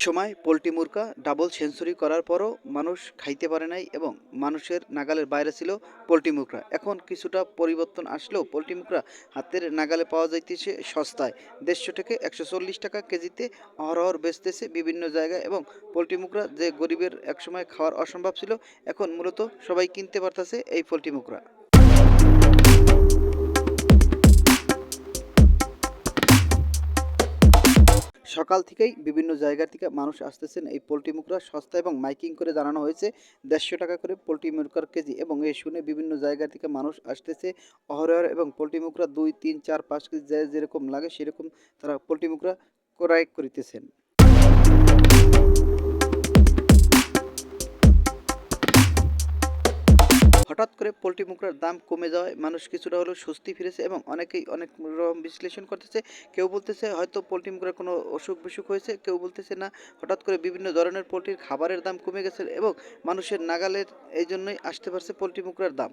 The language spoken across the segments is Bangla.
সময় পোল্ট্রি মুরগা ডাবল সেঞ্চুরি করার পরও মানুষ খাইতে পারে নাই এবং মানুষের নাগালের বাইরে ছিল পোল্ট্রি মুরগা। এখন কিছুটা পরিবর্তন আসলেও পোল্ট্রি মুরগা হাতের নাগালে পাওয়া যাইতেছে সস্তায়। ১৫০ থেকে ১৪০ টাকা কেজিতে অহরহ বেচতেছে বিভিন্ন জায়গায় এবং পোল্ট্রি মুরগা যে গরিবের একসময় খাওয়ার অসম্ভব ছিল, এখন মূলত সবাই কিনতে পারতেছে এই পোল্ট্রি মুরগা। সকাল থেকেই বিভিন্ন জায়গা থেকে মানুষ আসতেছেন এই পোল্ট্রি মুরগা সস্তা এবং মাইকিং করে জানানো হয়েছে ১৫০ টাকা করে পোল্ট্রি মুরগার কেজি, এবং এই শুনে বিভিন্ন জায়গা থেকে মানুষ আসতেছে অহরহ এবং পোল্ট্রি মুরগা ২, ৩, ৪, ৫ কেজি যেরকম লাগে সেরকম তারা পোল্ট্রি মুরগা ক্রয় করিতেছেন। হঠাৎ করে পোল্ট্রি মুরগার দাম কমে যাওয়ায় মানুষ কিছুটা হলেও স্বস্তি ফিরেছে এবং অনেকেই অনেক রকম বিশ্লেষণ করতেছে। কেউ বলতেছে হয়তো পোল্ট্রি মুরগার কোনো অসুখ বিসুখ হয়েছে, কেউ বলতেছে না, হঠাৎ করে বিভিন্ন ধরনের পোল্ট্রির খাবারের দাম কমে গেছে এবং মানুষের নাগালের এই জন্যই আসতে পারছে পোল্ট্রি মুরগার দাম।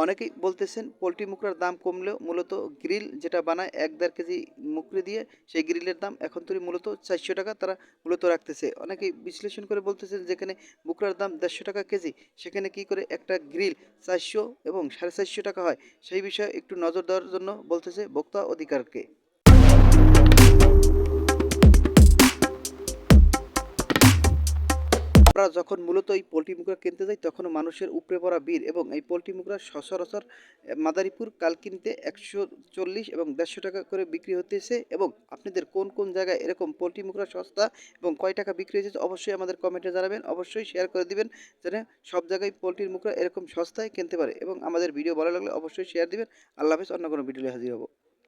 অনেকেই বলতেছেন পোল্ট্রি মুরগার দাম কমলেও মূলত গ্রিল যেটা বানায় ১-১.৫ কেজি মুকরি দিয়ে, সেই গ্রিলের দাম এখন তৈরি মূলত ৪০০ টাকা তারা মূলত রাখতেছে। অনেকেই বিশ্লেষণ করে বলতেছেন যেখানে মুকরার দাম ১৫০ টাকা কেজি, সেখানে কি করে একটা গ্রিল ৪০০ এবং ৪৫০ টাকা হয়, সেই বিষয়ে একটু নজর দেওয়ার জন্য বলতেছে ভোক্তা অধিকারকে। আমরা যখন মূলত এই পোল্ট্রি মুরগা কিনতে যাই তখনও মানুষের উপড়ে পড়া ভিড়, এবং এই পোল্ট্রি মুরগা সচরাচর মাদারীপুর কালকিনিতে ১৪০ এবং ১৫০ টাকা করে বিক্রি হতেছে। এবং আপনাদের কোন কোন জায়গায় এরকম পোল্ট্রি মুরগা সস্তা এবং কয় টাকা বিক্রি হয়েছে অবশ্যই আমাদের কমেন্টে জানাবেন, অবশ্যই শেয়ার করে দিবেন যেন সব জায়গায় পোল্ট্রির মুরগা এরকম সস্তায় কিনতে পারে। এবং আমাদের ভিডিও ভালো লাগলে অবশ্যই শেয়ার দিবেন। আল্লাহ হাফেজ, অন্য কোনো ভিডিও হাজির হব।